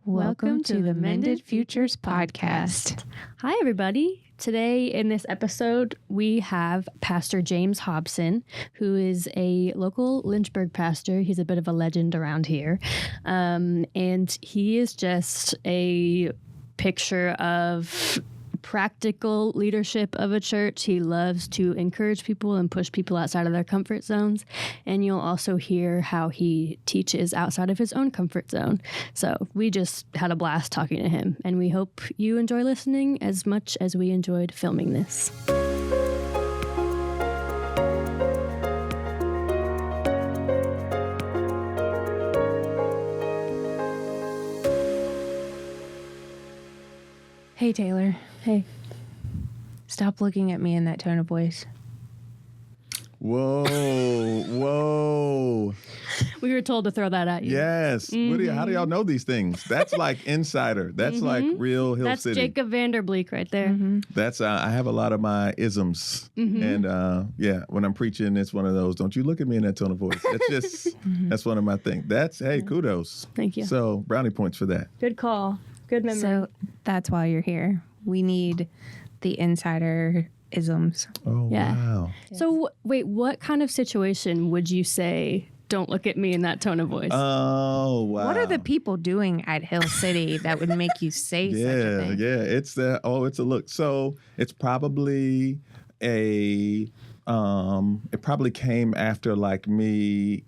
Welcome to the Mended Futures Podcast. Hi, everybody. Today in this episode, we have Pastor James Hobson, who is a local Lynchburg pastor. He's a bit of a legend around here. And he is just a picture of practical leadership of a church. He loves to encourage people and push people outside of their comfort zones. And you'll also hear how he teaches outside of his own comfort zone. So we just had a blast talking to him, and we hope you enjoy listening as much as we enjoyed filming this. Hey, Taylor. Hey. Stop looking at me in that tone of voice. Whoa. We were told to throw that at you. Yes. Mm-hmm. How do y'all know these things? That's like insider. That's like real Hill That's City. Jacob Vanderbleek right there. Mm-hmm. That's I have a lot of my isms. And when I'm preaching, it's one of those, don't you look at me in that tone of voice. It's just, that's one of my things. That's, hey, kudos. Thank you. So brownie points for that. Good call. Good memory. So that's why you're here. We need the insider isms. Oh, Yeah. wow. So wait, what kind of situation would you say, don't look at me in that tone of voice? Oh, wow. What are the people doing at Hill City that would make you say such a thing? Yeah, it's that. Oh, it's a look. So it's probably it probably came after like me.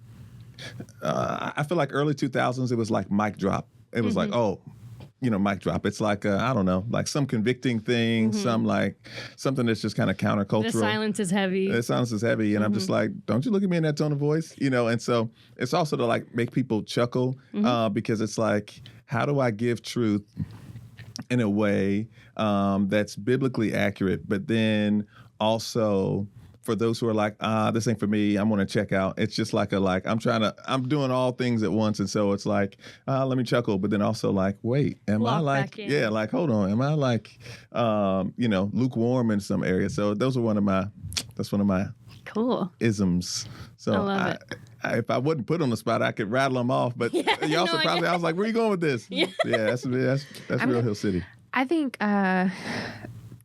I feel like early 2000s, it was like mic drop. It was like, mic drop. It's like, I don't know, like some convicting thing, some like something that's just kind of countercultural. The silence is heavy. The silence is heavy. And I'm just like, don't you look at me in that tone of voice? And so it's also to like make people chuckle because it's like, how do I give truth in a way that's biblically accurate, but then also for those who are like, this ain't for me, I'm going to check out. It's just like I'm doing all things at once. And so it's like, let me chuckle. But then also like, wait, am I like, hold on. Am I like, lukewarm in some areas? So that's one of my Cool isms. So I love it. If I wouldn't put on the spot, I could rattle them off. But you also I was like, where are you going with this? Yeah, that's real Hill City. I think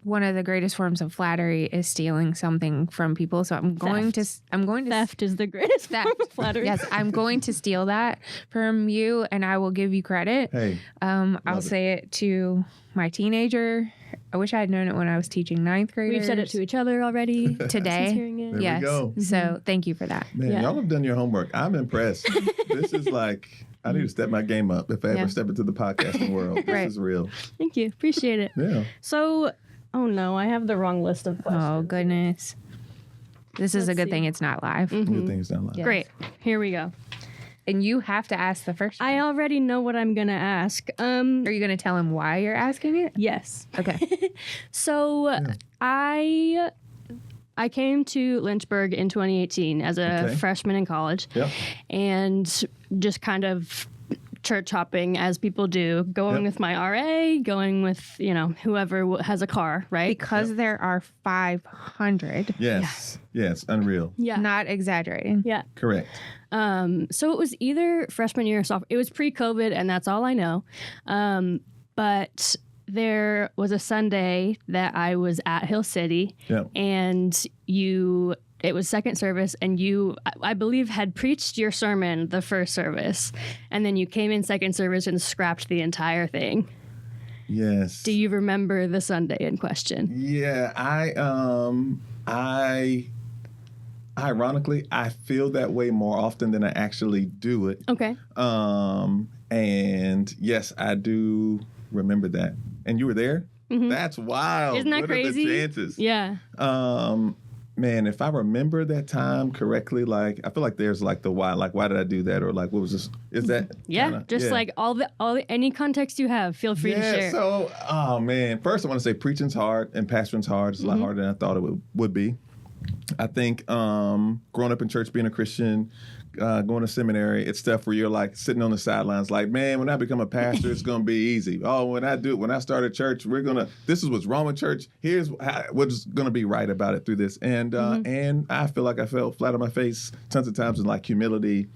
one of the greatest forms of flattery is stealing something from people. So I'm going to theft is the greatest form of flattery. Yes, I'm going to steal that from you, and I will give you credit. Hey, I'll say it to my teenager. I wish I had known it when I was teaching ninth graders. We've said it to each other already today. Hearing it. There yes. we go. So thank you for that. Man, y'all have done your homework. I'm impressed. This is like, I need to step my game up if I ever step into the podcasting world. This is real. Thank you. Appreciate it. Yeah. So, oh no, I have the wrong list of questions. Oh, goodness. This is a good thing it's not live. Good thing it's not live. Yes. Great. Here we go. And you have to ask the first one. I already know what I'm going to ask. Are you going to tell him why you're asking it? Yes. Okay. So I came to Lynchburg in 2018 as a freshman in college. Yep. And just kind of church hopping as people do, going with my RA, going with, whoever has a car, right? Because there are 500. Yes. Yes. Unreal. Yeah. Not exaggerating. Yeah. Correct. So it was either freshman year or sophomore. It was pre-COVID, and that's all I know. But there was a Sunday that I was at Hill City, and it was second service, and you, I believe, had preached your sermon the first service, and then you came in second service and scrapped the entire thing. Yes. Do you remember the Sunday in question? Yeah, ironically, I feel that way more often than I actually do it. Okay. And yes, I do remember that. And you were there? Mm-hmm. That's wild. Isn't that what crazy? What are the chances? Yeah. Man, if I remember that time correctly, like I feel like there's like the why, like why did I do that, or like what was this? Is that like all the any context you have, feel free to share. So, oh man, first I want to say preaching's hard and pastoring's hard. It's a lot harder than I thought it would be. I think growing up in church, being a Christian, going to seminary, it's stuff where you're like sitting on the sidelines like, man, when I become a pastor, it's going to be easy. Oh, when I start a church, this is what's wrong with church. Here's what's going to be right about it through this. And and I feel like I fell flat on my face tons of times in like humility.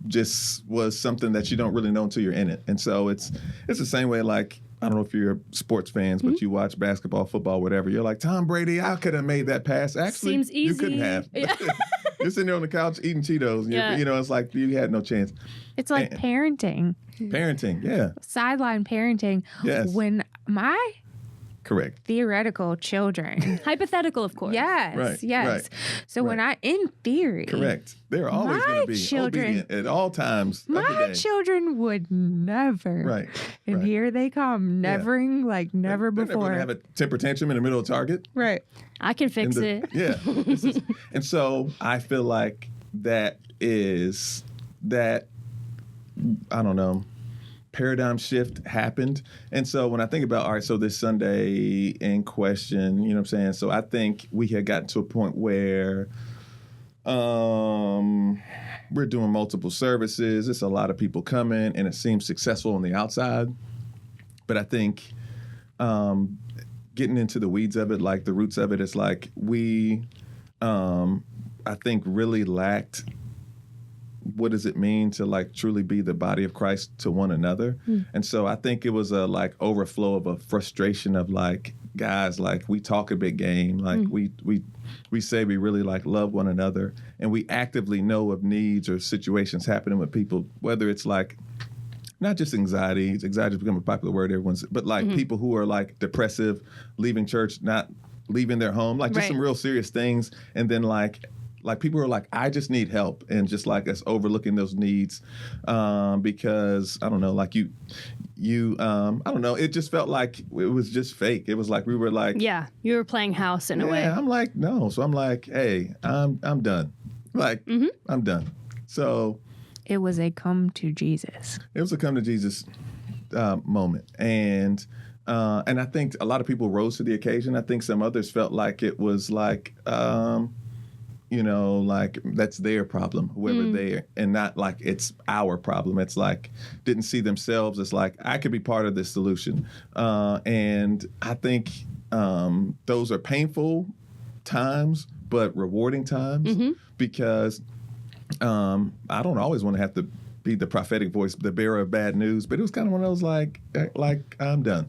just was something that you don't really know until you're in it. And so it's the same way, like, I don't know if you're sports fans, but you watch basketball, football, whatever. You're like, Tom Brady, I could have made that pass. Actually, seems easy. You couldn't have. Yeah. You're sitting there on the couch eating Cheetos. And Yeah. you know, it's like you had no chance. It's like parenting. Parenting, yeah. Sideline parenting. Yes. When my Correct. theoretical children. Hypothetical, of course. Yes, Right, yes. right, So when in theory, Correct. They're always going my to be children- obedient at all times of the my day. children would never. Right. And right. here they come, nevering like never They're before. never going to have a temper tantrum in the middle of Target. Right. I can fix it. Yeah. And so I feel like that is that, I don't know, paradigm shift happened. And so when I think about, all right, so this Sunday in question, you know what I'm saying? So I think we had gotten to a point where we're doing multiple services. It's a lot of people coming, and it seems successful on the outside. But I think getting into the weeds of it, like the roots of it, it's like we, I think, really lacked what does it mean to like truly be the body of Christ to one another. And so I think it was a like overflow of a frustration of like, guys, like we talk a big game, like we say we really like love one another, and we actively know of needs or situations happening with people, whether it's like not just anxiety has become a popular word, but like people who are like depressive, leaving church, not leaving their home, like just some real serious things. And then like people are like, I just need help, and just like us overlooking those needs because I don't know, like you I don't know, it just felt like it was just fake. It was like we were like, Yeah, you were playing house in a way. I'm like, no. So I'm like, hey, I'm done. Like, I'm done. So It was a come to Jesus. it was a come to Jesus moment, and I think a lot of people rose to the occasion. I think some others felt like it was like, you know, like that's their problem, whoever they, and not like it's our problem. It's like didn't see themselves as like I could be part of this solution, and I think those are painful times, but rewarding times because I don't always want to have to be the prophetic voice, the bearer of bad news, but it was kind of one of those like I'm done.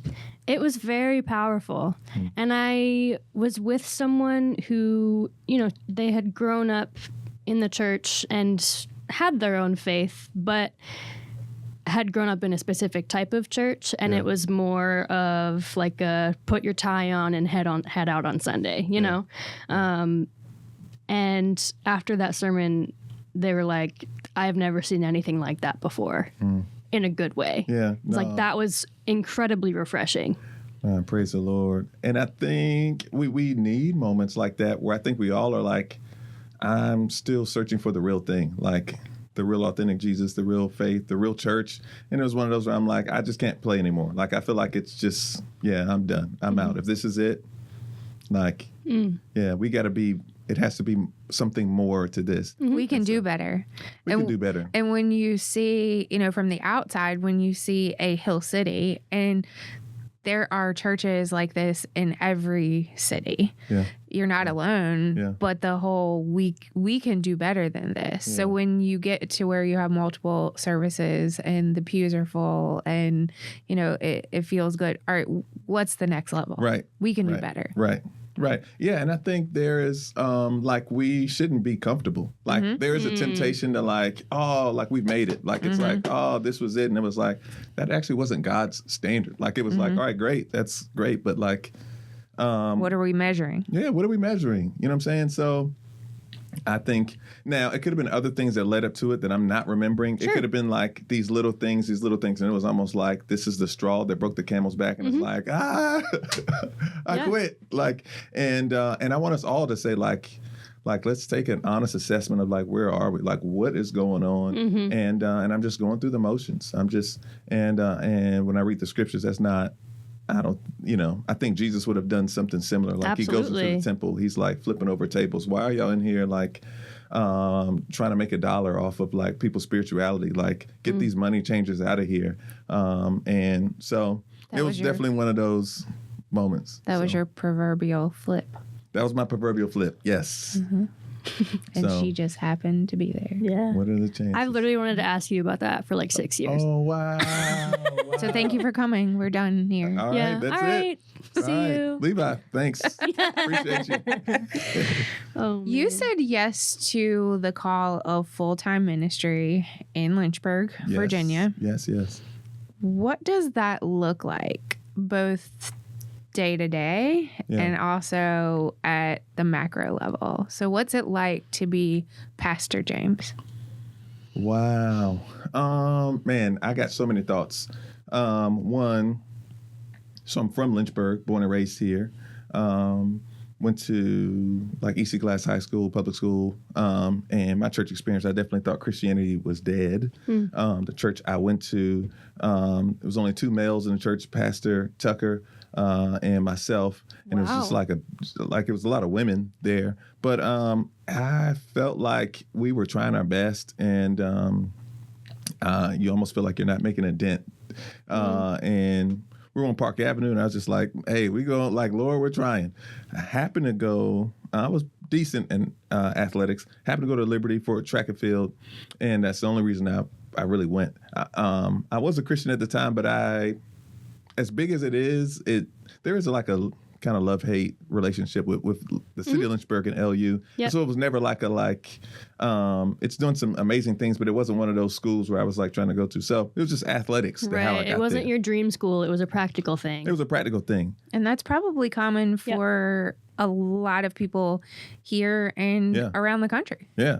It was very powerful. And I was with someone who, you know, they had grown up in the church and had their own faith, but had grown up in a specific type of church, and it was more of like a put your tie on and head out on Sunday, you know? And after that sermon, they were like, I've never seen anything like that before in a good way. Yeah. It's like that was incredibly refreshing. Praise the Lord. And I think we need moments like that where I think we all are like, I'm still searching for the real thing, like the real authentic Jesus, the real faith, the real church. And it was one of those where I'm like, I just can't play anymore. Like, I feel like it's just, I'm done. I'm out. If this is it, like, we got to be, it has to be something more to this. We can do better. We can do better. And when you see, you know, from the outside, when you see a hill city, and there are churches like this in every city. Yeah. You're not alone, but the whole we can do better than this. Yeah. So when you get to where you have multiple services and the pews are full and, you know, it feels good. All right, what's the next level? Right. We can do better. Right. Right. Yeah. And I think there is, like, we shouldn't be comfortable. Like, there is a temptation to, like, oh, like, we've made it. Like, it's like, oh, this was it. And it was like, that actually wasn't God's standard. Like, it was like, all right, great. That's great. But, like, what are we measuring? Yeah. What are we measuring? You know what I'm saying? So I think now it could have been other things that led up to it that I'm not remembering. Sure. It could have been like these little things. And it was almost like this is the straw that broke the camel's back. And it's like, I quit. Like, and I want us all to say like, let's take an honest assessment of like, where are we? Like, what is going on? And I'm just going through the motions. I'm just, and when I read the scriptures, that's not, I don't, you know, I think Jesus would have done something similar. Like He goes into the temple, he's like flipping over tables. Why are y'all in here like trying to make $1 off of like people's spirituality? Like get these money changers out of here. And so it was definitely one of those moments. That was your proverbial flip. That was my proverbial flip. Yes. And she just happened to be there. Yeah. What are the chances? I literally wanted to ask you about that for like 6 years. Oh, wow. So thank you for coming. We're done here. All right, that's All right. it. See you. Levi, thanks. Appreciate you. Oh, You man. said yes to the call of full-time ministry in Lynchburg, Yes. Virginia. Yes. What does that look like, both day to day and also at the macro level? So what's it like to be Pastor James? Wow. Man, I got so many thoughts. One, so I'm from Lynchburg, born and raised here. Went to like EC Glass High School, public school, and my church experience, I definitely thought Christianity was dead. The church I went to, it was only 2 males in the church, Pastor Tucker and myself, and it was just like it was a lot of women there. But I felt like we were trying our best, and you almost feel like you're not making a dent. And we were on Park Avenue, and I was just like, hey, we go, like, Lord, we're trying. I happened to go, I was decent in athletics, happened to go to Liberty for a track and field, and that's the only reason I really went. I was a Christian at the time, but as big as it is, there is like a kind of love-hate relationship with the city of Lynchburg and LU. Yep. So it was never it's doing some amazing things, but it wasn't one of those schools where I was like trying to go to. So it was just athletics. How I got It wasn't there. your dream school. It was a practical thing. It was a practical thing. And that's probably common for a lot of people here and around the country. Yeah.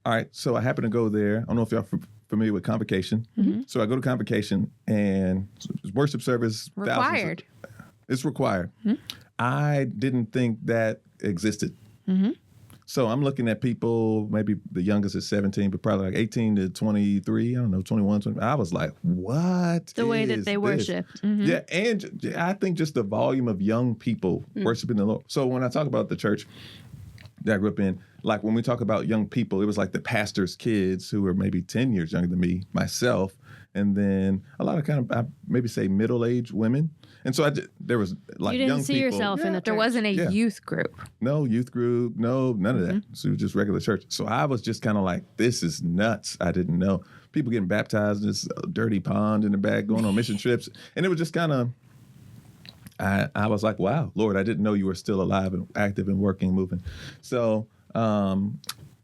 All right. So I happened to go there. I don't know if y'all familiar with Convocation. So I go to Convocation, and worship service. Required. It's required. I didn't think that existed. So I'm looking at people, maybe the youngest is 17, but probably like 18 to 23, I don't know, 21, 20. I was like, what? The way that they worshiped. Yeah, and I think just the volume of young people worshiping the Lord. So when I talk about the church that I grew up in, like when we talk about young people, it was like the pastor's kids who were maybe 10 years younger than me, myself, and then a lot of kind of, I maybe say middle-aged women. And so there was like young people. You didn't see yourself in the church. There wasn't a youth group. No youth group, no, none of that. So it was just regular church. So I was just kind of like, this is nuts. I didn't know. People getting baptized in this dirty pond in the back, going on mission trips. And it was just kind of, I was like, wow, Lord, I didn't know you were still alive and active and working, moving. So I'm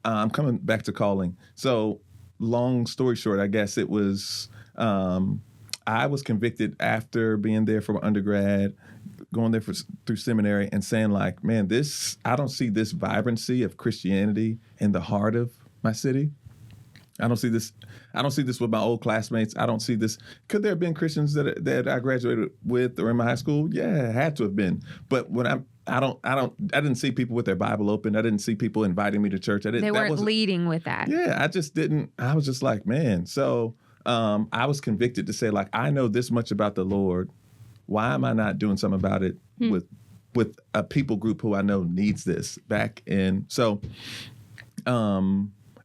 coming back to calling. So long story short, I guess it was, I was convicted after being there for undergrad, going there through seminary, and saying like, man, I don't see this vibrancy of Christianity in the heart of my city. I don't see this with my old classmates. I don't see this. Could there have been Christians that I graduated with or in my high school? Yeah, it had to have been. But when I didn't see people with their Bible open. I didn't see people inviting me to church. They weren't leading with that. Yeah, I just didn't. I was just like, man. So I was convicted to say, like, I know this much about the Lord. Why am I not doing something about it with a people group who I know needs this back in? So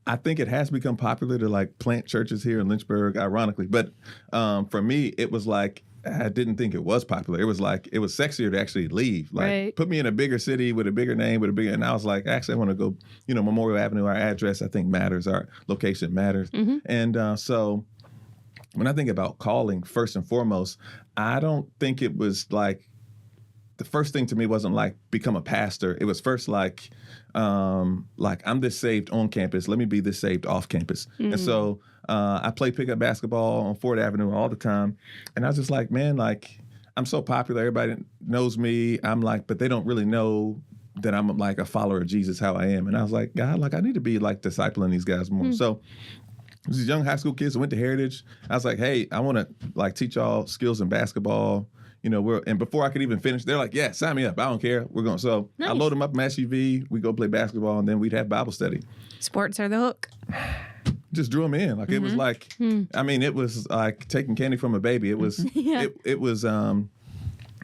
I think it has become popular to like plant churches here in Lynchburg, ironically. But for me, it was like, I didn't think it was popular. It was like, it was sexier to actually leave. Like, put me in a bigger city with a bigger name, and I was like, actually, I want to go, Memorial Avenue, our address, I think matters. Our location matters. And so when I think about calling, first and foremost, I don't think it was like, the first thing to me wasn't like become a pastor. It was first like I'm this saved on campus. Let me be this saved off campus. And so I play pickup basketball on 4th Avenue all the time. And I was just like, man, like, I'm so popular. Everybody knows me. I'm like, but they don't really know that I'm like a follower of Jesus, how I am. And I was like, God, like, I need to be like discipling these guys more. So these young high school kids who went to Heritage, I was like, hey, I want to like teach y'all skills in basketball. And before I could even finish, they're like, yeah, sign me up. I don't care. We're going. So nice. I load them up in my SUV. We go play basketball, and then we'd have Bible study. Sports are the hook. Just drew them in. Like it was like, I mean, it was like taking candy from a baby. It was, it was,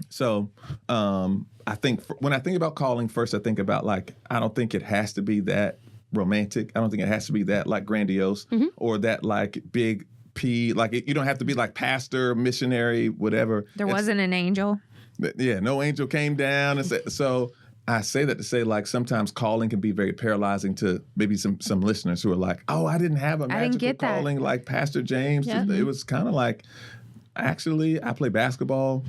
so I think when I think about calling, first I think about like, I don't think it has to be that romantic. I don't think it has to be that like grandiose or that like big P, like you don't have to be like pastor, missionary, whatever. There wasn't an angel. Yeah, no angel came down and said, so I say that to say, like, sometimes calling can be very paralyzing to maybe some listeners who are like, oh, I didn't have a magical calling like Pastor James. Yeah. It was kind of like, actually, I play basketball.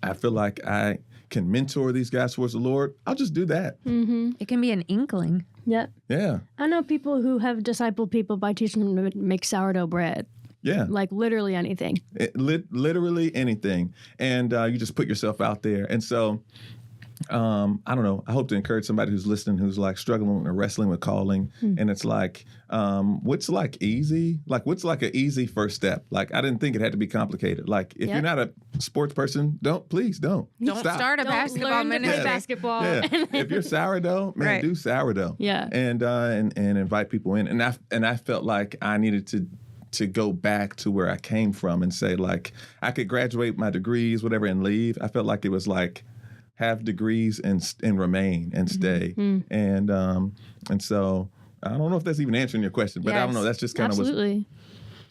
I feel like I can mentor these guys towards the Lord. I'll just do that. It can be an inkling. Yep. Yeah. I know people who have discipled people by teaching them to make sourdough bread. Yeah. Like literally anything. Literally anything. And you just put yourself out there. And so, I don't know. I hope to encourage somebody who's listening who's like struggling or wrestling with calling. And it's like, what's like easy? Like, what's like an easy first step? Like, I didn't think it had to be complicated. Like, if you're not a sports person, please don't. Don't start a basketball ministry. Basketball. Yeah. If you're sourdough, man, do sourdough. Yeah. And invite people in. And I felt like I needed to go back to where I came from and say, like, I could graduate my degrees, whatever, and leave. I felt like it was like, have degrees and remain and stay. And so I don't know if that's even answering your question, but I don't know. That's just kind of absolutely.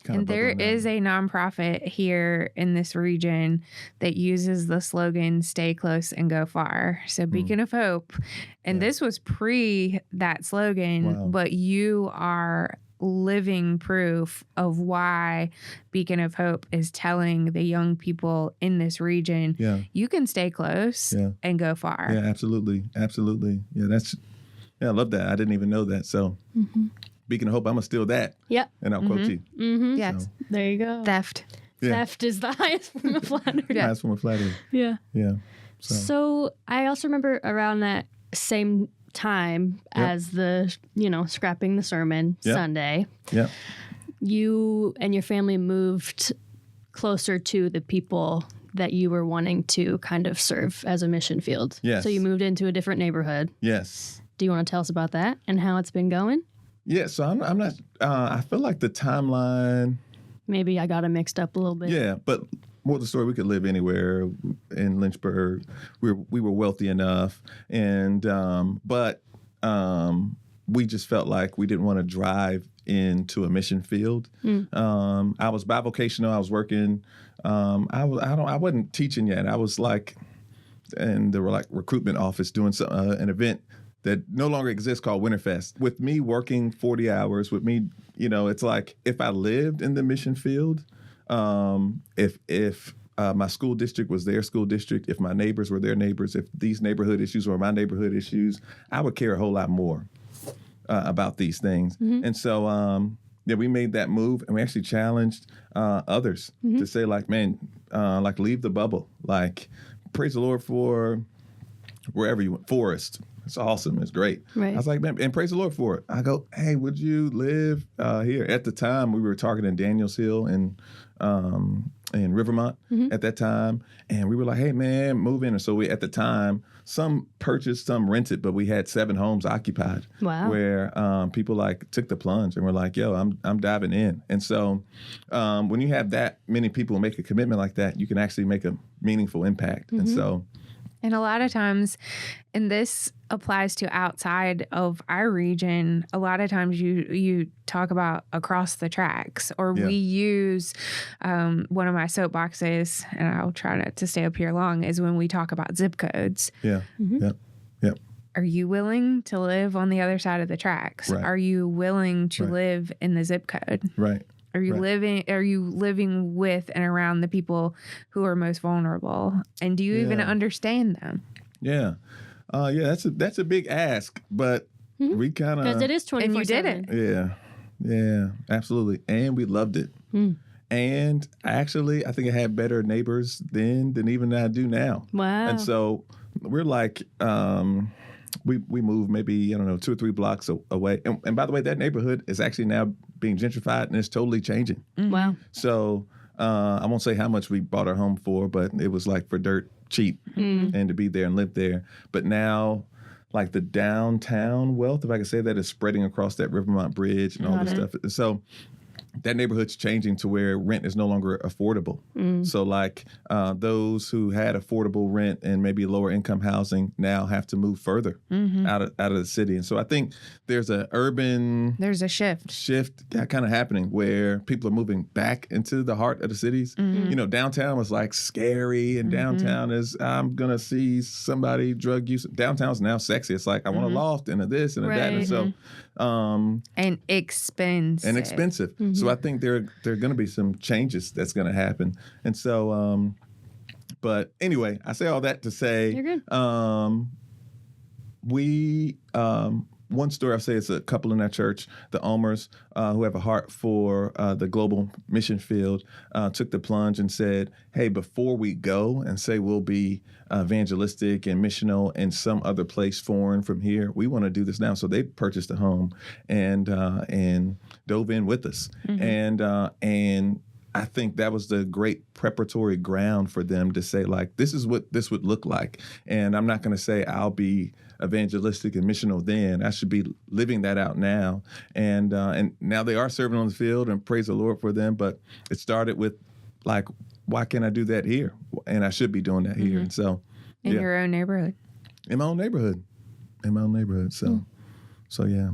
And there is a nonprofit here in this region that uses the slogan, stay close and go far. So Beacon of Hope. And this was pre that slogan, but you are living proof of why Beacon of Hope is telling the young people in this region, you can stay close and go far. Yeah, absolutely. Absolutely. Yeah, I love that. I didn't even know that. So Beacon of Hope, I'm going to steal that. Yep. And I'll quote you. Yes. So. There you go. Theft. Yeah. Theft is the highest form of flattery. Highest form of flattery. Yeah. Yeah. So I also remember around that same time as the, scrapping the sermon Sunday. Yeah. You and your family moved closer to the people that you were wanting to kind of serve as a mission field. Yes. So you moved into a different neighborhood. Yes. Do you want to tell us about that and how it's been going? Yeah. So I'm not, I feel like the timeline. Maybe I got it mixed up a little bit. Yeah. But more the story, we could live anywhere in Lynchburg. We were wealthy enough, and but we just felt like we didn't want to drive into a mission field. I was bivocational. I was working. I wasn't teaching yet. I was like, and there were like recruitment office doing an event that no longer exists called Winterfest. With me working 40 hours, with me, it's like if I lived in the mission field. If my school district was their school district, if my neighbors were their neighbors, if these neighborhood issues were my neighborhood issues, I would care a whole lot more about these things. And so, we made that move, and we actually challenged others to say, like, man, like, leave the bubble. Like, praise the Lord for wherever you went. Forest. It's awesome. It's great. Right. I was like, man, and praise the Lord for it. I go, hey, would you live here? At the time, we were targeting Daniels Hill and Rivermont at that time. And we were like, hey, man, move in. And so at the time, some purchased, some rented, but we had 7 homes occupied. Wow. Where people like took the plunge and were like, yo, I'm diving in. And so when you have that many people make a commitment like that, you can actually make a meaningful impact. And so. And a lot of times, and this applies to outside of our region, a lot of times you talk about across the tracks, or we use one of my soapboxes, and I'll try not to stay up here long, is when we talk about zip codes. Yeah. Yep. Are you willing to live on the other side of the tracks? Right. Are you willing to live in the zip code? Right. Are you living with and around the people who are most vulnerable? And do you even understand them? Yeah. That's a big ask, but we kind of, because it is 24/7. And you did it. Yeah, absolutely. And we loved it. And actually, I think I had better neighbors then than even I do now. Wow. And so we're like, we moved maybe, 2 or 3 blocks away. And by the way, that neighborhood is actually now being gentrified, and it's totally changing. Wow. So I won't say how much we bought our home for, but it was like for dirt cheap and to be there and live there. But now, like, the downtown wealth, if I can say that, is spreading across that Rivermont Bridge and all this stuff. So that neighborhood's changing to where rent is no longer affordable. So like those who had affordable rent and maybe lower income housing now have to move further out of the city. And so I think there's a shift kind of happening where people are moving back into the heart of the cities. You know, downtown was like scary, and downtown is, I'm going to see somebody drug use. Downtown's now sexy. It's like, I want a loft and a this and a that. And so, and expensive. So I think there are going to be some changes that's going to happen. And so, but anyway, I say all that to say, one story I'll say is a couple in our church, the Omers, who have a heart for the global mission field, took the plunge and said, hey, before we go and say we'll be evangelistic and missional in some other place foreign from here, we want to do this now. So they purchased a home and dove in with us. And I think that was the great preparatory ground for them to say, like, this is what this would look like. And I'm not going to say I'll be evangelistic and missional then. I should be living that out now. And now they are serving on the field, and praise the Lord for them. But it started with, like, why can't I do that here? And I should be doing that here. And so, in your own neighborhood. In my own neighborhood. So yeah.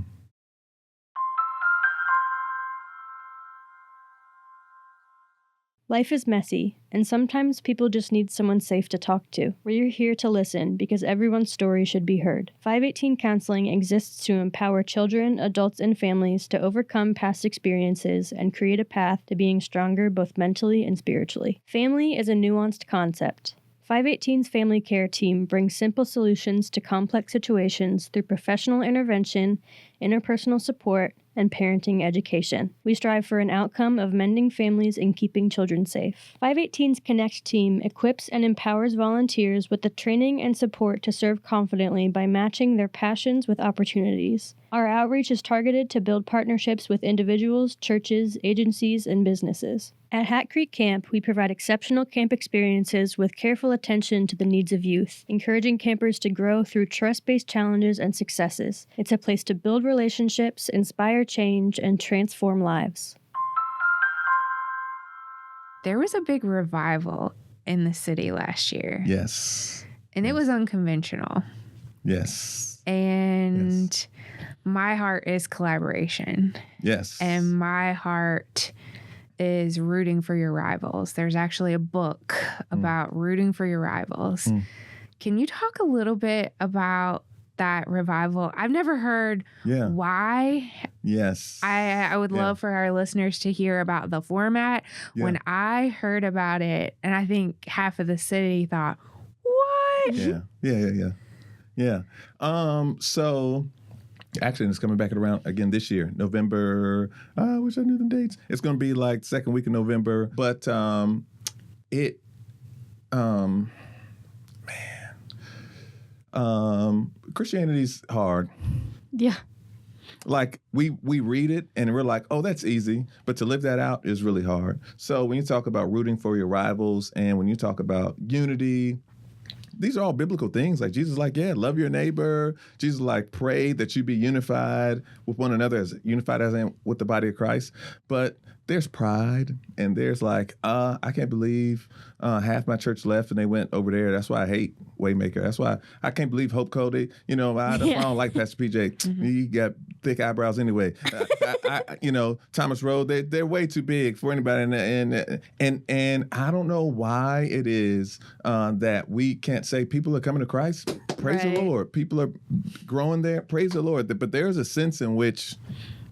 Life is messy, and sometimes people just need someone safe to talk to. We're here to listen because everyone's story should be heard. 518 Counseling exists to empower children, adults, and families to overcome past experiences and create a path to being stronger both mentally and spiritually. Family is a nuanced concept. 518's family care team brings simple solutions to complex situations through professional intervention, interpersonal support, and parenting education. We strive for an outcome of mending families and keeping children safe. 518's Connect team equips and empowers volunteers with the training and support to serve confidently by matching their passions with opportunities. Our outreach is targeted to build partnerships with individuals, churches, agencies, and businesses. At Hat Creek Camp, we provide exceptional camp experiences with careful attention to the needs of youth, encouraging campers to grow through trust-based challenges and successes. It's a place to build relationships, inspire change, and transform lives. There was a big revival in the city last year. Yes. And it was unconventional. Yes. And my heart is collaboration. Yes. And my heart is rooting for your rivals. There's actually a book about rooting for your rivals. Can you talk a little bit about that revival? I've never heard why. Yes. I would love for our listeners to hear about the format. When I heard about it, and I think half of the city thought, what? Yeah. So actually, it's coming back around again this year, November. I wish I knew the dates. It's going to be like second week of November. But Christianity's hard. Yeah. Like we read it and we're like, oh, that's easy. But to live that out is really hard. So when you talk about rooting for your rivals and when you talk about unity, these are all biblical things. Like Jesus is like, love your neighbor. Jesus is like, pray that you be unified with one another, as unified as I am with the body of Christ. But there's pride and there's like, I can't believe half my church left and they went over there. That's why I hate Waymaker. That's why I can't believe Hope Cody. That's why I don't like Pastor PJ. He got thick eyebrows anyway. Thomas Road, they're way too big for anybody. And I don't know why it is that we can't say people are coming to Christ. Praise the Lord. People are growing there. Praise the Lord. But there's a sense in which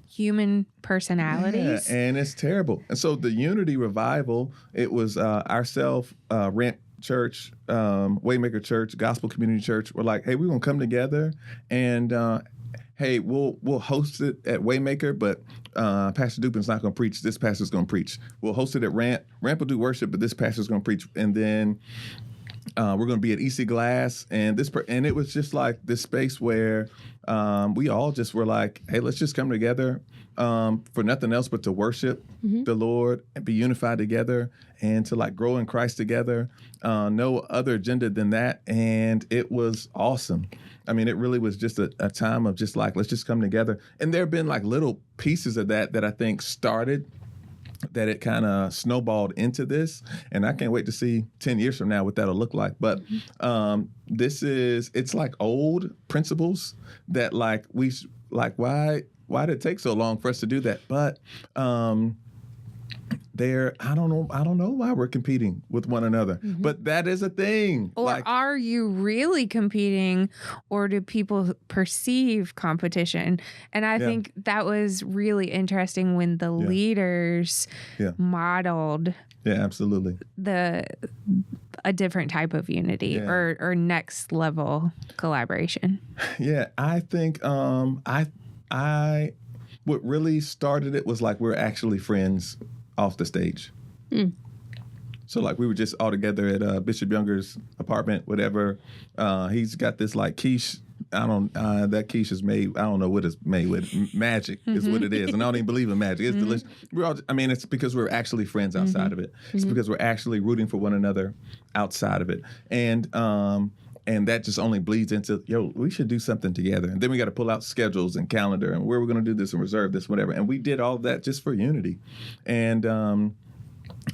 human personalities. Yeah, and it's terrible. And so the Unity Revival, it was ourselves, Rent Church, Waymaker Church, Gospel Community Church. We're like, hey, we're going to come together and hey, we'll host it at Waymaker, but Pastor Dupin's not going to preach. This pastor's going to preach. We'll host it at Rant. Rant will do worship, but this pastor's going to preach. And then we're going to be at EC Glass, and and it was just like this space where we all just were like, hey, let's just come together for nothing else but to worship the Lord and be unified together and to like grow in Christ together. No other agenda than that, and it was awesome. I mean, it really was just a time of just like, let's just come together. And there have been like little pieces of that I think started that it kind of snowballed into this. And I can't wait to see 10 years from now what that'll look like. But it's like old principles that like why did it take so long for us to do that? But I don't know why we're competing with one another, but that is a thing. Or are you really competing, or do people perceive competition? And I think that was really interesting when the leaders modeled absolutely a different type of unity or next level collaboration. Yeah, I think I what really started it was like we're actually friends off the stage. So like we were just all together at Bishop Younger's apartment, whatever. He's got this like quiche. That quiche is made, I don't know what it's made with. Magic is what it is. And I don't even believe in magic. It's delicious. It's because we're actually friends outside of it. It's because we're actually rooting for one another outside of it. And that just only bleeds into, we should do something together. And then we got to pull out schedules and calendar and where we're going to do this and reserve this, whatever. And we did all of that just for unity. And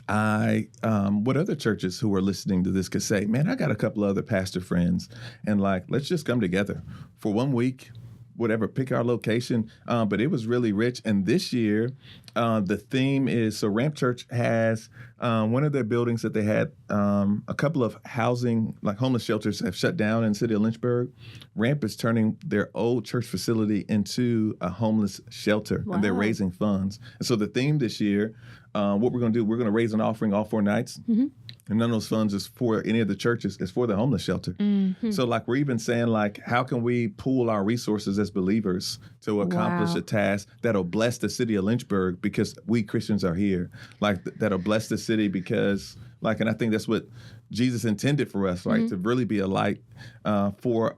what other churches who are listening to this could say, man, I got a couple of other pastor friends, and like, let's just come together for 1 week, whatever, pick our location. But it was really rich. And this year, the theme is, so Ramp Church has one of their buildings that they had, a couple of housing, like homeless shelters have shut down in the city of Lynchburg. Ramp is turning their old church facility into a homeless shelter, and they're raising funds. And so the theme this year, what we're going to do, we're going to raise an offering all 4 nights. And none of those funds is for any of the churches. It's for the homeless shelter. So like we're even saying like, how can we pool our resources as believers to accomplish a task that'll bless the city of Lynchburg because we Christians are here. Like that'll bless the city because like, and I think that's what Jesus intended for us, right? To really be a light for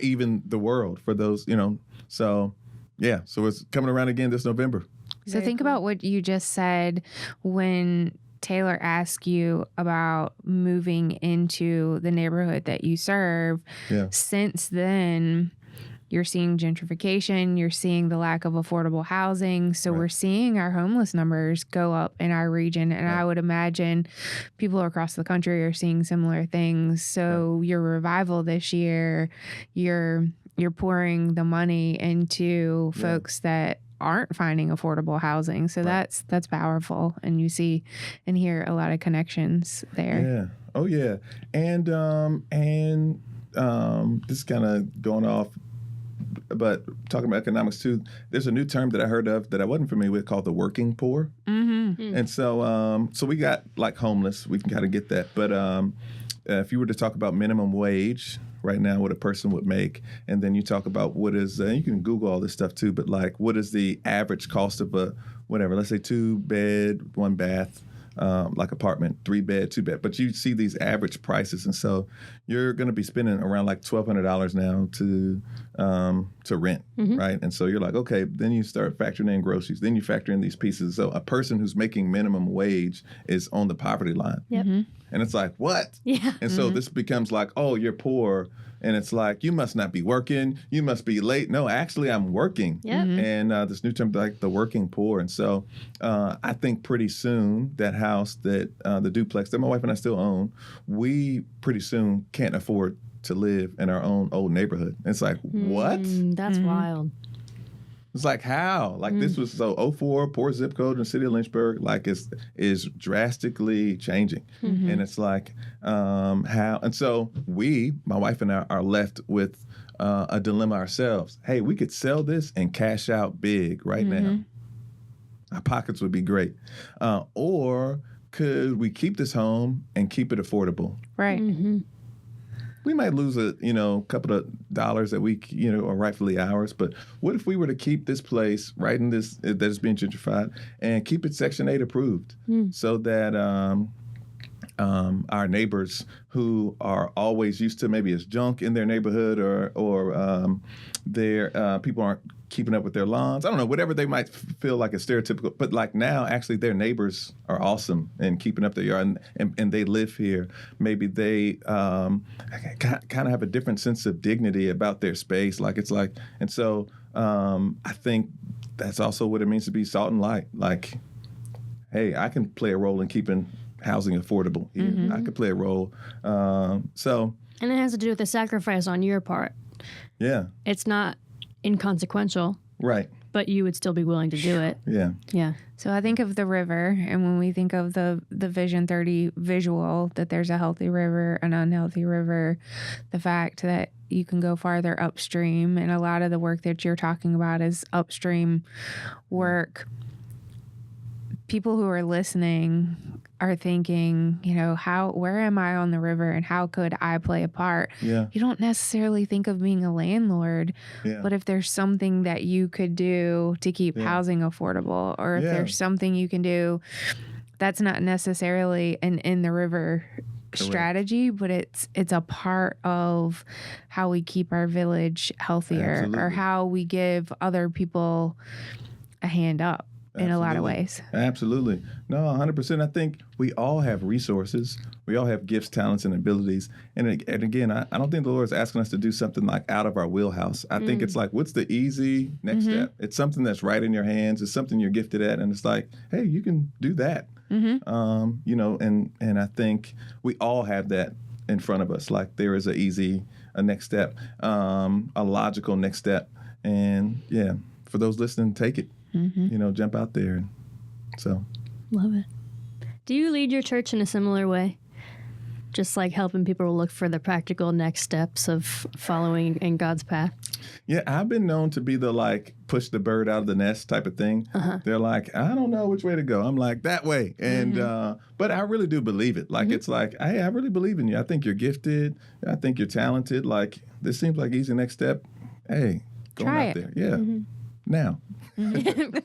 even the world, for those, So yeah, so it's coming around again this November. So think about what you just said when Taylor asked you about moving into the neighborhood that you serve. Since then, you're seeing gentrification, you're seeing the lack of affordable housing. So we're seeing our homeless numbers go up in our region. And I would imagine people across the country are seeing similar things. So your revival this year, you're pouring the money into folks that aren't finding affordable housing. So that's powerful. And you see and hear a lot of connections there. Yeah. Oh yeah. And this is kind of going off, but talking about economics too, there's a new term that I heard of that I wasn't familiar with called the working poor. And so we got like homeless, we can kind of get that. But if you were to talk about minimum wage right now, what a person would make, and then you talk about what is, you can Google all this stuff too, but like what is the average cost of a, whatever, let's say 2-bed, 1-bath, like apartment, 3-bed, 2-bed, but you see these average prices. And so you're going to be spending around like $1,200 now to rent, right? And so you're like, okay, then you start factoring in groceries, then you factor in these pieces. So a person who's making minimum wage is on the poverty line. And it's like, what? And so this becomes like, oh, you're poor. And it's like, you must not be working. You must be late. No, actually, I'm working. And this new term, like the working poor. And so I think pretty soon that house that the duplex that my wife and I still own, we pretty soon can't afford to live in our own old neighborhood. And it's like, what? That's wild. It's like, how? Like this was so 04, poor zip code in the city of Lynchburg, like is drastically changing. And it's like, how? And so my wife and I are left with a dilemma ourselves. Hey, we could sell this and cash out big right now. Our pockets would be great. Or could we keep this home and keep it affordable? Right. We might lose a couple of dollars a week, are rightfully ours. But what if we were to keep this place right in this that is being gentrified and keep it Section 8 approved, so that our neighbors who are always used to maybe it's junk in their neighborhood or their people aren't keeping up with their lawns. I don't know, whatever they might feel like a stereotypical, but like now actually their neighbors are awesome and keeping up their yard and they live here. Maybe they kind of have a different sense of dignity about their space. And so I think that's also what it means to be salt and light. Like, hey, I can play a role in keeping housing affordable here. Mm-hmm. I could play a role. And it has to do with the sacrifice on your part. Yeah. It's not inconsequential. Right. But you would still be willing to do it. Yeah. Yeah. So I think of the river, and when we think of the Vision 30 visual, that there's a healthy river, an unhealthy river, the fact that you can go farther upstream, and a lot of the work that you're talking about is upstream work. People who are listening are thinking, where am I on the river and how could I play a part? Yeah. You don't necessarily think of being a landlord, but if there's something that you could do to keep housing affordable, or if there's something you can do that's not necessarily an in the river strategy, but it's a part of how we keep our village healthier. Or how we give other people a hand up. In a lot of ways. Absolutely. No, 100%. I think we all have resources. We all have gifts, talents, and abilities. And again, I don't think the Lord is asking us to do something like out of our wheelhouse. I think it's like, what's the easy next step? It's something that's right in your hands. It's something you're gifted at. And it's like, hey, you can do that. And I think we all have that in front of us. Like there is a next step, a logical next step. And for those listening, take it. Jump out there. So, love it. Do you lead your church in a similar way? Just like helping people look for the practical next steps of following in God's path? Yeah, I've been known to be the push the bird out of the nest type of thing. They're like, I don't know which way to go. I'm like, that way. And but I really do believe it. Like it's like, hey, I really believe in you. I think you're gifted. I think you're talented. Like this seems like easy next step. Hey, go out there. Yeah. Now.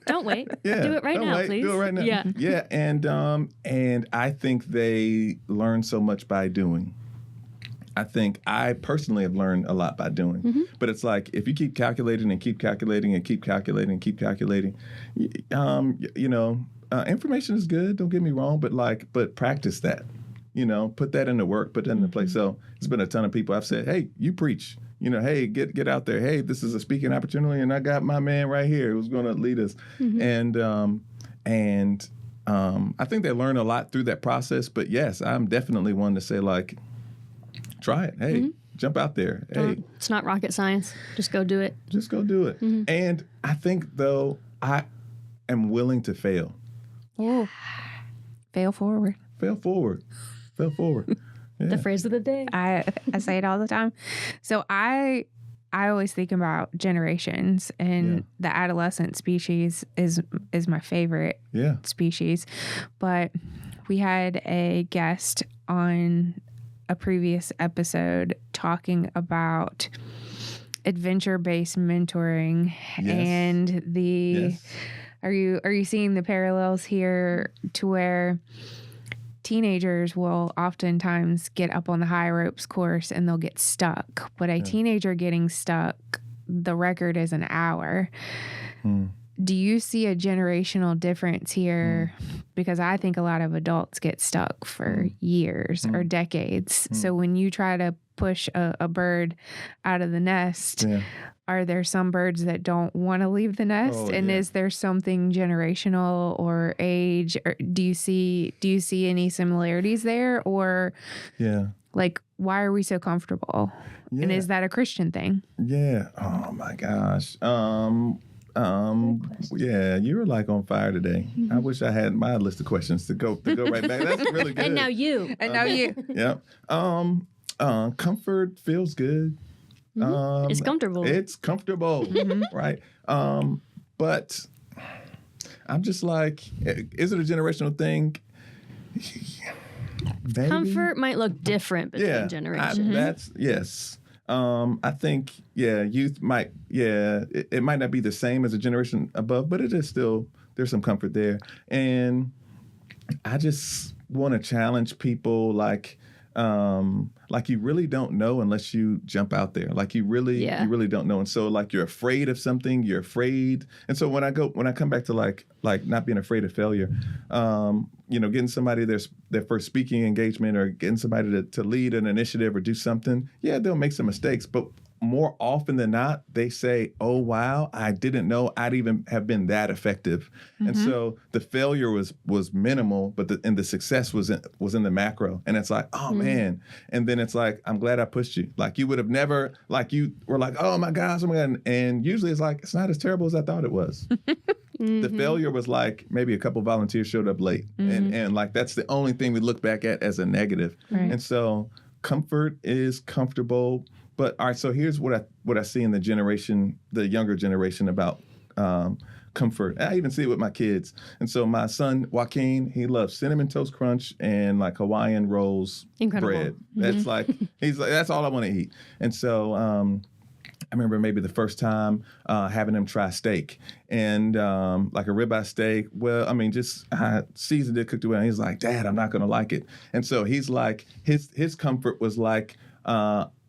Don't wait. Yeah, do it right now, please. Do it right now. Yeah. Yeah, and I think they learn so much by doing. I think I personally have learned a lot by doing. But it's like if you keep calculating and keep calculating and keep calculating and keep calculating, information is good. Don't get me wrong, but practice that. Put that into work. Put that into place. So it's been a ton of people I've said, hey, you preach. Hey, get out there. Hey, this is a speaking opportunity, and I got my man right here who's going to lead us. And I think they learn a lot through that process. But yes, I'm definitely one to say try it. Hey, jump out there. Hey, it's not rocket science. Just go do it. Just go do it. And I think though I am willing to fail. Oh, fail forward. Fail forward. Fail forward. Yeah. The phrase of the day. I say it all the time. So I always think about generations, and the adolescent species is my favorite species. But we had a guest on a previous episode talking about adventure-based mentoring and the are you seeing the parallels here to where teenagers will oftentimes get up on the high ropes course and they'll get stuck. But a teenager getting stuck, the record is an hour. Do you see a generational difference here? Because I think a lot of adults get stuck for years or decades. So when you try to push a bird out of the nest, are there some birds that don't want to leave the nest? Is there something generational or age? Or do you see any similarities there? Or why are we so comfortable? And is that a Christian thing? Yeah. Oh my gosh. You were on fire today. I wish I had my list of questions to go right back. That's really good. And now you. Yep. Comfort feels good. It's comfortable. It's comfortable, right? But I'm just is it a generational thing? Maybe. Comfort might look different between generations. I think, youth might, it might not be the same as a generation above, but it is still, there's some comfort there. And I just want to challenge people you really don't know unless you jump out there. You really don't know. And so you're afraid of something, you're afraid. And so when I come back to not being afraid of failure, getting somebody their first speaking engagement or getting somebody to lead an initiative or do something, they'll make some mistakes, but more often than not, they say, oh, wow, I didn't know I'd even have been that effective. Mm-hmm. And so the failure was minimal, but the success was in the macro. And it's like, oh, man. And then it's like, I'm glad I pushed you. Like, you would have never, like, you were like, oh, my gosh. And usually it's like, it's not as terrible as I thought it was. The failure was like, maybe a couple volunteers showed up late. And like, that's the only thing we look back at as a negative. Right. And so comfort is comfortable. But all right, so here's what I see in the younger generation about comfort. I even see it with my kids. And so my son Joaquin, he loves Cinnamon Toast Crunch and like Hawaiian rolls bread. That's like he's like, that's all I want to eat. And so I remember maybe the first time having him try steak and like a ribeye steak. Well, I mean, just seasoned it, cooked it well. And he's like, Dad, I'm not going to like it. And so he's like, his comfort was like,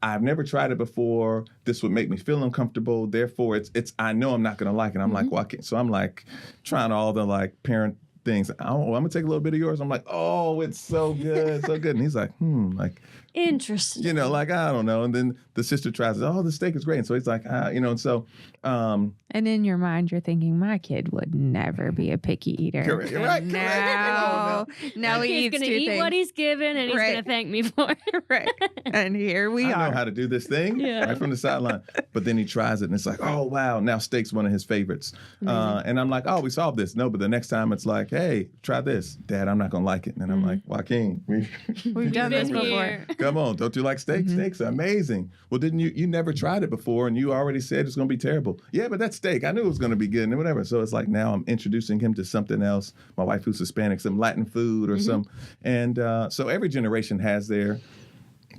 I've never tried it before. This would make me feel uncomfortable. Therefore, it's I know I'm not going to like it. I'm like, well, so I'm like trying all the like parent things. I'm going to take a little bit of yours. I'm like, oh, it's so good, so good. And he's like, like. Interesting. You know, like, I don't know. And then the sister tries it. Oh, the steak is great. And so he's like, and so. And in your mind, you're thinking, my kid would never be a picky eater. Correct. Right. No, he's going to eat what he's given and he's going to thank me for it. Right. And here we are. I know how to do this thing right from the sideline. But then he tries it and it's like, oh, wow. Now steak's one of his favorites. And I'm like, oh, we solved this. No, but the next time it's like, hey, try this. Dad, I'm not going to like it. And I'm like, Joaquin, we've done this before. Come on, don't you like steak? Steak's amazing. Well, didn't you never tried it before and you already said it's going to be terrible. Yeah, but that's steak. I knew it was going to be good and whatever. So it's like now I'm introducing him to something else. My wife who's Hispanic, some Latin food or some. And so every generation has their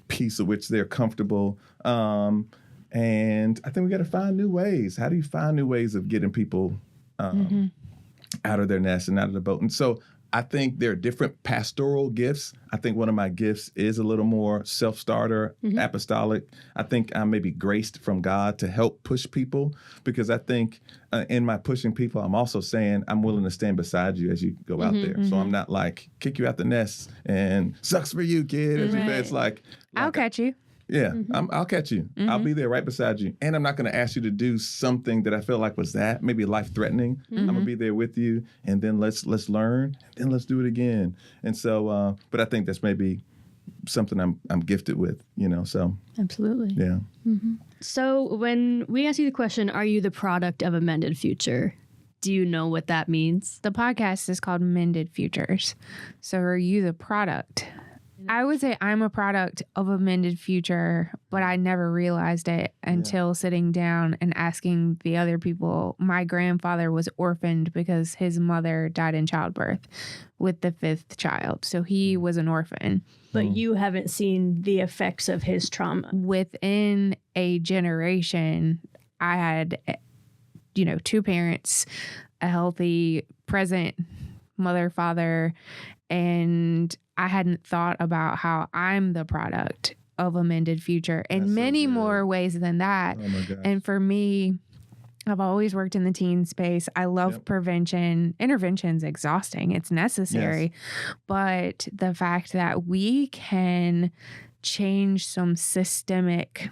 piece of which they're comfortable. And I think we got to find new ways. How do you find new ways of getting people out of their nest and out of the boat? And so I think there are different pastoral gifts. I think one of my gifts is a little more self-starter, apostolic. I think I'm maybe graced from God to help push people because I think in my pushing people, I'm also saying I'm willing to stand beside you as you go out there. So I'm not like, kick you out the nest and sucks for you, kid. As you say, it's like I'll catch you. Yeah, I'll catch you. I'll be there right beside you. And I'm not going to ask you to do something that I feel like was maybe life-threatening. I'm going to be there with you, and then let's learn, and then let's do it again. And so, but I think that's maybe something I'm gifted with, so. Absolutely. Yeah. So when we ask you the question, are you the product of a mended future? Do you know what that means? The podcast is called Mended Futures. So are you the product? I would say I'm a product of a mended future, but I never realized it until sitting down and asking the other people. My grandfather was orphaned because his mother died in childbirth with the 5th child. So he was an orphan. But you haven't seen the effects of his trauma. Within a generation, I had, 2 parents, a healthy, present mother, father, and I hadn't thought about how I'm the product of a mended future in many more ways than that. Oh my gosh. And for me, I've always worked in the teen space. I love prevention. Intervention's exhausting. It's necessary. Yes. But the fact that we can change some systemic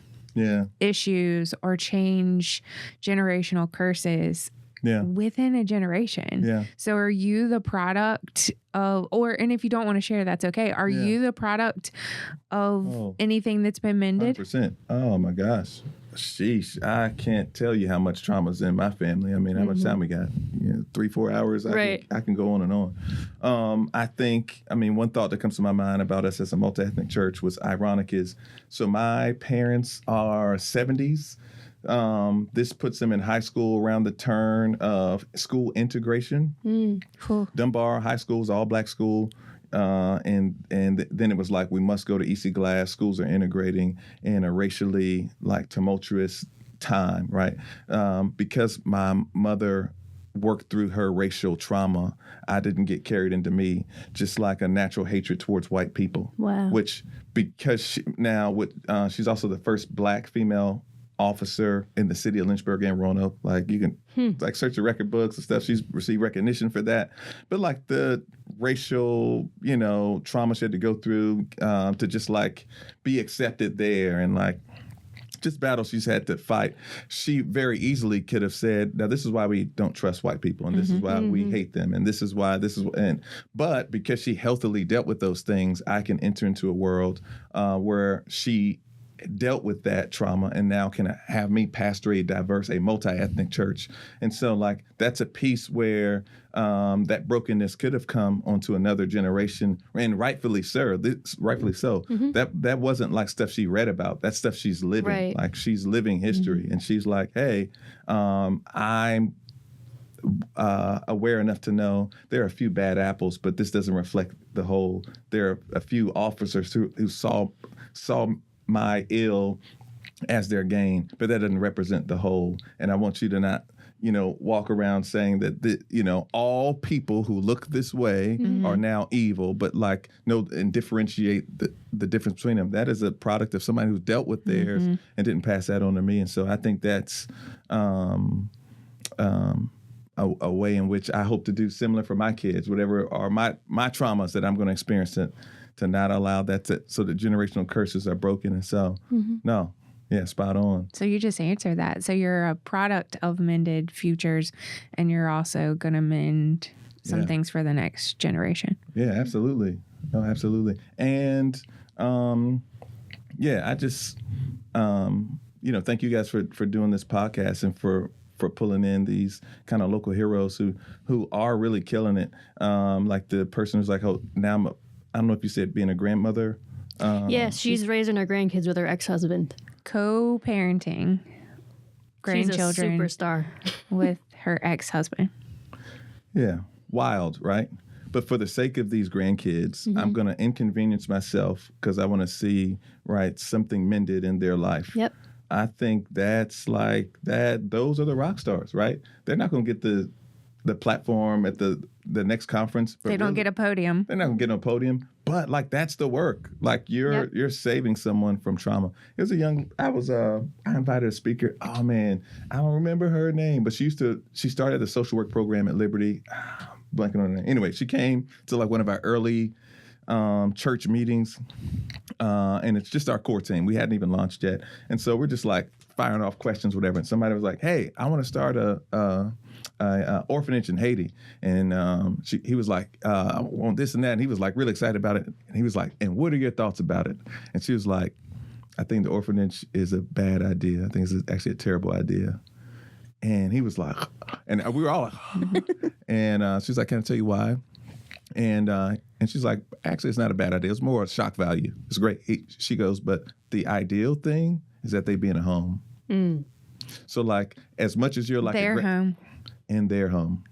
issues or change generational curses within a generation. Yeah. So are you the product of, and if you don't want to share, that's okay. Are you the product of anything that's been mended? 100%. Oh my gosh. Sheesh. I can't tell you how much trauma's in my family. I mean, how much time we got? 3-4 hours. I can go on and on. I think, one thought that comes to my mind about us as a multi-ethnic church was ironic is, so my parents are 70s. This puts them in high school around the turn of school integration. Cool. Dunbar High School was all black school. And then it was like, we must go to EC Glass. Schools are integrating in a racially tumultuous time, right? Because my mother worked through her racial trauma, I didn't get carried into me, just like a natural hatred towards white people. Wow. Which, because she's also the first black female officer in the city of Lynchburg and Roanoke. You can search the record books and stuff. She's received recognition for that. But the racial, trauma she had to go through to just be accepted there. And just battles she's had to fight. She very easily could have said, now this is why we don't trust white people, and this is why we hate them, and this is why but because she healthily dealt with those things, I can enter into a world where she dealt with that trauma and now can have me pastor a multi-ethnic church. And so like that's a piece where that brokenness could have come onto another generation, and rightfully so. That wasn't like stuff she read about. That's stuff she's living. Right. Like she's living history, and she's like, hey, I'm aware enough to know there are a few bad apples, but this doesn't reflect the whole. There are a few officers who saw my ill as their gain, but that doesn't represent the whole. And I want you to not, walk around saying that, all people who look this way are now evil, but like, no, and differentiate the difference between them. That is a product of somebody who's dealt with theirs and didn't pass that on to me. And so I think that's a way in which I hope to do similar for my kids, whatever are my traumas that I'm going to experience to not allow that so the generational curses are broken. And so, no, yeah, spot on. So you just answered that. So you're a product of Mended Futures, and you're also going to mend some things for the next generation. Yeah, absolutely. No, absolutely. And, I just, thank you guys for doing this podcast and for pulling in these kind of local heroes who are really killing it. Like the person who's like, I don't know if you said being a grandmother. Yes, she's raising her grandkids with her ex-husband. Co-parenting grandchildren. She's a superstar. With her ex-husband. Yeah, wild, right? But for the sake of these grandkids, I'm going to inconvenience myself because I want to see, something mended in their life. Yep. I think that's like that. Those are the rock stars, right? They're not going to get the platform at the next conference. They don't get a podium. They're not going to get on a podium. But like that's the work. Like you're saving someone from trauma. It was I invited a speaker. Oh man, I don't remember her name, but she started the social work program at Liberty. Blanking on her name. Anyway, she came to like one of our early church meetings, and it's just our core team. We hadn't even launched yet, and so we're just like firing off questions, whatever. And somebody was like, "Hey, I want to start a orphanage in Haiti," and he was like, "I want this and that," and he was like really excited about it. And he was like, "And what are your thoughts about it?" And she was like, "I think the orphanage is a bad idea. I think it's actually a terrible idea." And he was like, and we were all like, and she was like, "Can I tell you why?" And she's like, "Actually, it's not a bad idea. It's more a shock value. It's great." She goes, "But the ideal thing is that they be in a home." So like, as much as you're like home. In their home.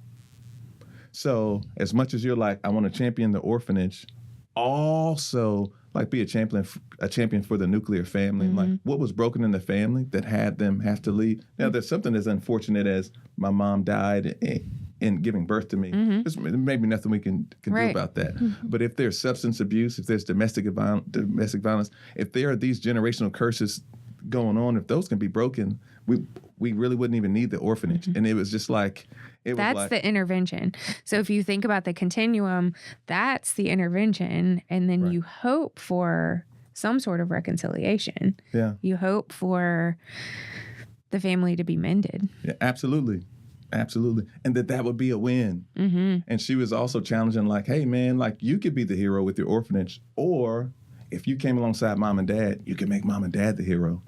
So as much as you're like, I want to champion the orphanage, also like be a champion for the nuclear family. Like what was broken in the family that had them have to leave. Now there's something as unfortunate as my mom died in giving birth to me. There's maybe nothing we can do about that. But if there's substance abuse, if there's domestic violence, if there are these generational curses going on, if those can be broken, we really wouldn't even need the orphanage. And it was just like, that's the intervention. So if you think about the continuum, that's the intervention. And then you hope for some sort of reconciliation. Yeah. You hope for the family to be mended. Yeah, absolutely. Absolutely. And that would be a win. And she was also challenging like, hey, man, like you could be the hero with your orphanage. Or if you came alongside mom and dad, you could make mom and dad the hero.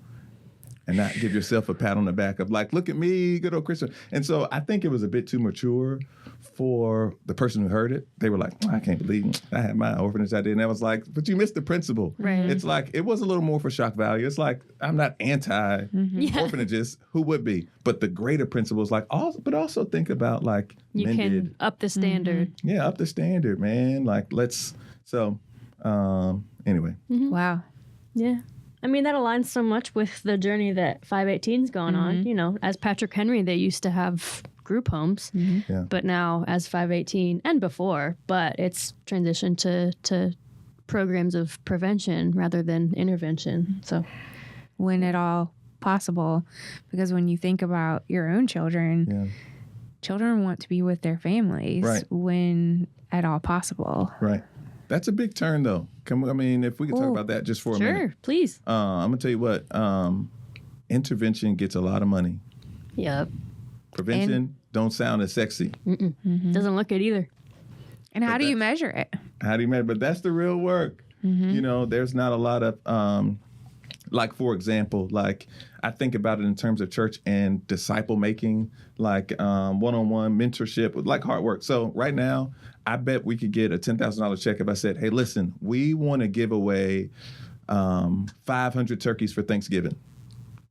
And not give yourself a pat on the back of like, look at me, good old Christian. And so I think it was a bit too mature for the person who heard it. They were like, I can't believe I had my orphanage idea. And I was like, but you missed the principle. Right. It's like, it was a little more for shock value. It's like, I'm not anti-orphanages. Who would be? But the greater principle is like, also think about like you mended. can up the standard. Yeah, up the standard, man. Like anyway. Wow. Yeah. I mean, that aligns so much with the journey that 518's gone on. You know, as Patrick Henry, they used to have group homes, but now as 518 and before, but it's transitioned to programs of prevention rather than intervention. So when at all possible, because when you think about your own children, children want to be with their families when at all possible. Right. That's a big turn, though. If we could talk about that just for a minute. Sure, please. I'm going to tell you what. intervention gets a lot of money. Yep. Prevention don't sound as sexy. Doesn't look it either. And how do you measure it? How do you measure? But that's the real work. There's not a lot of, like, for example, like I think about it in terms of church and disciple making, like one-on-one mentorship, like hard work. So right now, I bet we could get a $10,000 check if I said, hey, listen, we want to give away 500 turkeys for Thanksgiving,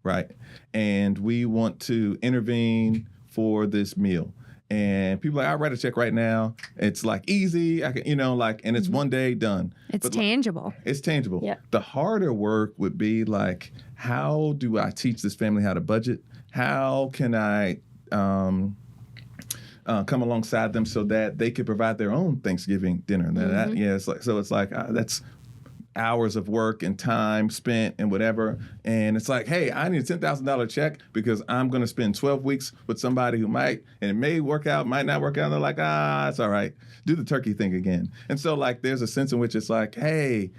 right? And we want to intervene for this meal. And people are like, I'll write a check right now. It's like easy. I can, and it's one day done. It's tangible. It's tangible. Yeah. The harder work would be like, how do I teach this family how to budget? How can I come alongside them so that they could provide their own Thanksgiving dinner? It's like that's hours of work and time spent and whatever. And it's like, hey, I need a $10,000 check because I'm going to spend 12 weeks with somebody who might, and it may work out, might not work out. And they're like, it's all right. Do the turkey thing again. And so like, there's a sense in which it's like, hey,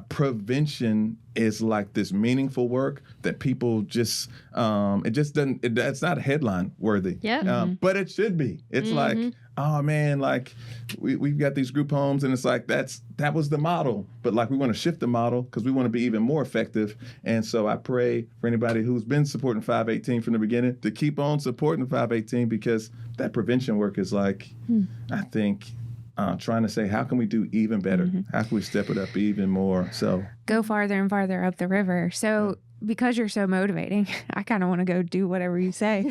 prevention is like this meaningful work that people just, it's not headline worthy. Yeah. But it should be. It's like, oh man, like we've got these group homes and it's like, that was the model, but like we want to shift the model because we want to be even more effective. And so I pray for anybody who's been supporting 518 from the beginning to keep on supporting 518 because that prevention work is like, I think, trying to say, how can we do even better? How can we step it up even more? So go farther and farther up the river. So because you're so motivating, I kind of want to go do whatever you say.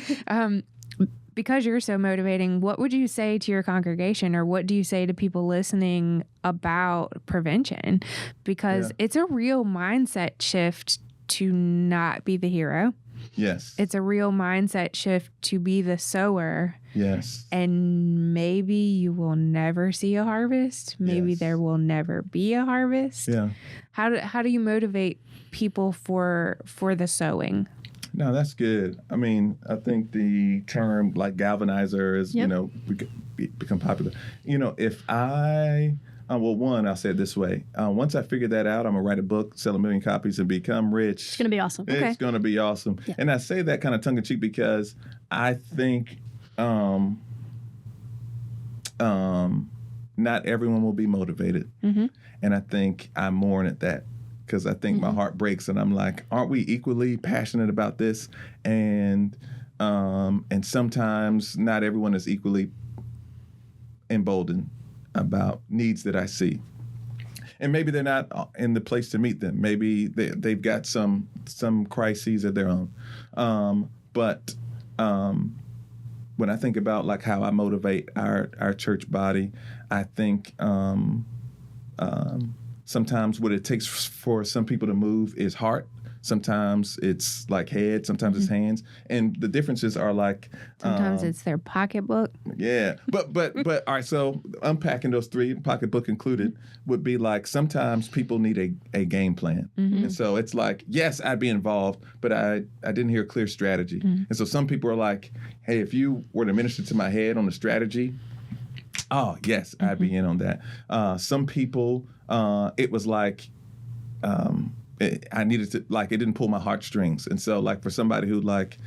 Because you're so motivating, what would you say to your congregation, or what do you say to people listening about prevention? Because it's a real mindset shift to not be the hero. Yes. It's a real mindset shift to be the sower. Yes. And maybe you will never see a harvest. Maybe there will never be a harvest. Yeah. How do you motivate people for the sowing? No, that's good. I mean, I think the term like galvanizer is, become popular. If I, one, I'll say it this way. Once I figure that out, I'm going to write a book, sell 1 million copies, and become rich. It's going to be awesome. It's going to be awesome. Yeah. And I say that kind of tongue-in-cheek because I think not everyone will be motivated. And I think I mourn at that. Because I think my heart breaks and I'm like, aren't we equally passionate about this? And sometimes not everyone is equally emboldened about needs that I see. And maybe they're not in the place to meet them. Maybe they've got some crises of their own. But when I think about like how I motivate our church body, I think sometimes what it takes for some people to move is heart. Sometimes it's like head. Sometimes it's hands. And the differences are like... Sometimes it's their pocketbook. Yeah. But all right, so unpacking those three, pocketbook included, would be like sometimes people need a game plan. And so it's like, yes, I'd be involved, but I didn't hear a clear strategy. And so some people are like, hey, if you were to minister to my head on the strategy, oh, yes, I'd be in on that. Some people... it was like I needed to, like, it didn't pull my heartstrings. And so, like, for somebody who, like,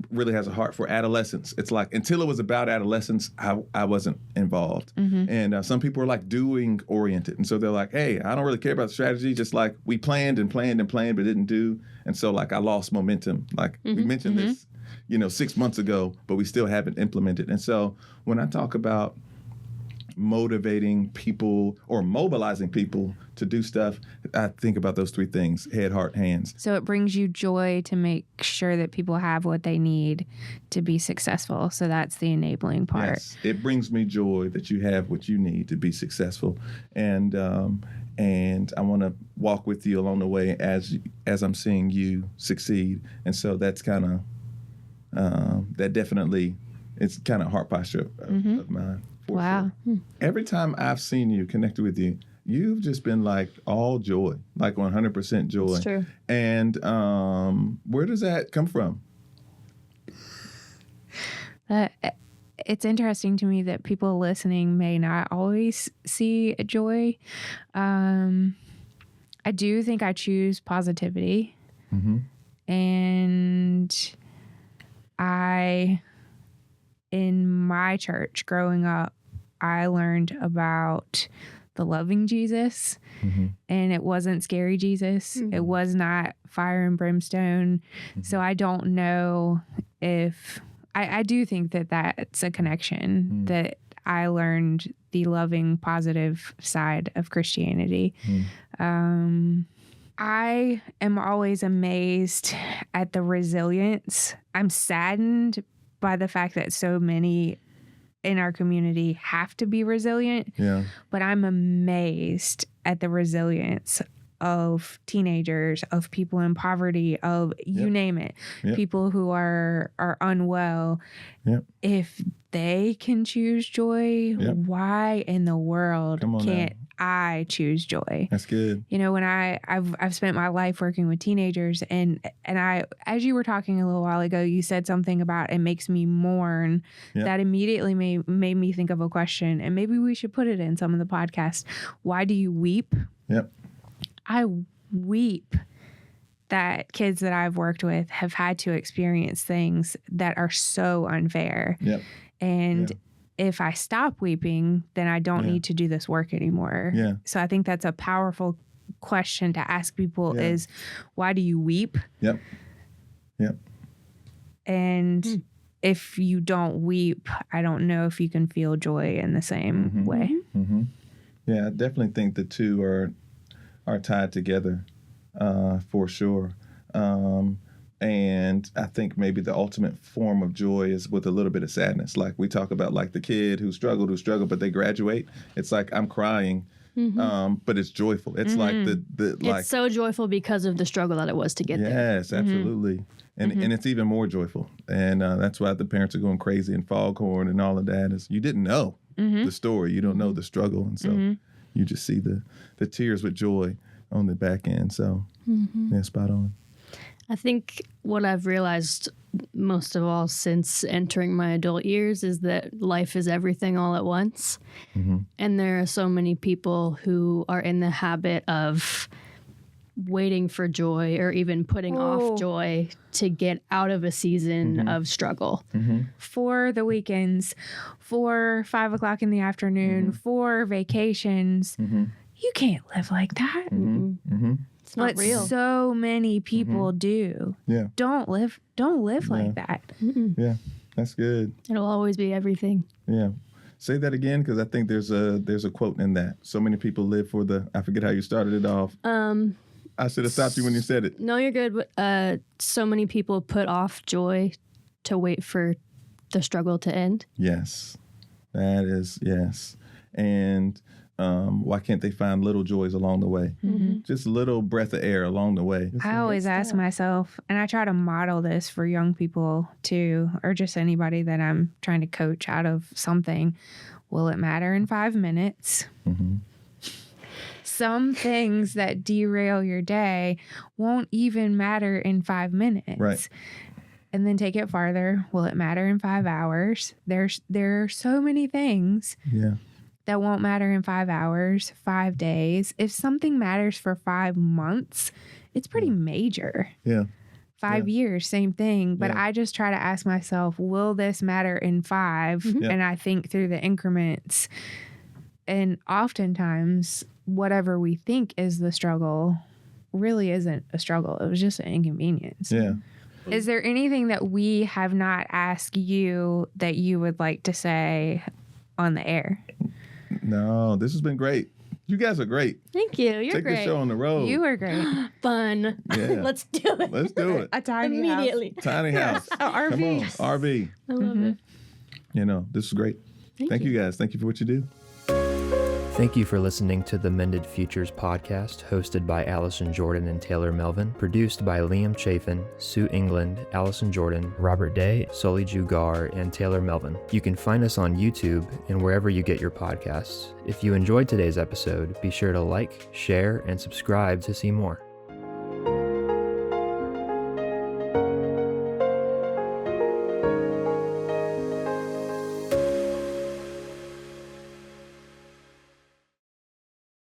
really has a heart for adolescence, it's like, until it was about adolescence, I wasn't involved. And some people are, like, doing oriented. And so they're like, hey, I don't really care about the strategy. Just, like, we planned and planned and planned, but didn't do. And so, like, I lost momentum. Like, we mentioned this, 6 months ago, but we still haven't implemented. And so when I talk about motivating people or mobilizing people to do stuff, I think about those three things: head, heart, hands. So it brings you joy to make sure that people have what they need to be successful. So that's the enabling part. Yes, it brings me joy that you have what you need to be successful, and I want to walk with you along the way as I'm seeing you succeed. And so that's kind of that definitely, it's kind of heart posture of mine. Wow. Sure. Every time I've seen you, connected with you, you've just been like all joy, like 100% joy. That's true. And where does that come from? It's interesting to me that people listening may not always see joy. I I do think I choose positivity. And in my church growing up, I learned about the loving Jesus, and it wasn't scary Jesus. It was not fire and brimstone. So I don't know if I do think that that's a connection, that I learned the loving, positive side of Christianity. I am always amazed at the resilience. I'm saddened by the fact that so many in our community have to be resilient. Yeah. But I'm amazed at the resilience of teenagers, of people in poverty, of you name it, people who are unwell. If they can choose joy, why in the world can't I choose joy? That's good. You know, when I've spent my life working with teenagers, and I, as you were talking a little while ago, you said something about it makes me mourn. That immediately made me think of a question, and maybe we should put it in some of the podcasts. Why do you weep? I weep that kids that I've worked with have had to experience things that are so unfair. And if I stop weeping, then I don't need to do this work anymore. So I think that's a powerful question to ask people is, why do you weep? And if you don't weep, I don't know if you can feel joy in the same way. Yeah, I definitely think the two are tied together for sure. And I think maybe the ultimate form of joy is with a little bit of sadness. Like we talk about, like the kid who struggled, but they graduate. It's like I'm crying, but it's joyful. It's like it's so joyful because of the struggle that it was to get there. Yes, absolutely. And it's even more joyful. And that's why the parents are going crazy and foghorn and all of that is you didn't know the story. You don't know the struggle. And so you just see the tears with joy on the back end. So yeah, spot on. I think what I've realized most of all since entering my adult years is that life is everything all at once. And there are so many people who are in the habit of waiting for joy or even putting off joy to get out of a season of struggle. For the weekends, for 5 o'clock in the afternoon, for vacations. You can't live like that. It's not real. So many people do. Don't live like that. Yeah, that's good. It'll always be everything. Yeah. Say that again, because I think there's a quote in that. So many people live for I forget how you started it off. I should have stopped you when you said it. No, you're good. So many people put off joy to wait for the struggle to end. Yes. That is, yes. And why can't they find little joys along the way? Just a little breath of air along the way. I always ask myself, and I try to model this for young people too, or just anybody that I'm trying to coach out of something. Will it matter in 5 minutes? Some things that derail your day won't even matter in 5 minutes. Right. And then take it farther. Will it matter in 5 hours? There are so many things. That won't matter in 5 hours, 5 days. If something matters for 5 months, it's pretty major. 5 years, same thing. But I just try to ask myself, will this matter in 5? And I think through the increments. And oftentimes, whatever we think is the struggle really isn't a struggle. It was just an inconvenience. Is there anything that we have not asked you that you would like to say on the air? No, this has been great. You guys are great. Thank you. You're Take great. the show on the road. You were great. Fun. Yeah. Let's do it. Let's do it. A tiny Immediately. house. Tiny house. RV. Come on, RV. I love it. You know, this is great. Thank you guys. Thank you for what you do. Thank you for listening to the Mended Futures Podcast, hosted by Allison Jordan and Taylor Melvin, produced by Liam Chafin, Sue England, Allison Jordan, Robert Day, Sully Jugar, and Taylor Melvin. You can find us on YouTube and wherever you get your podcasts. If you enjoyed today's episode, be sure to like, share, and subscribe to see more.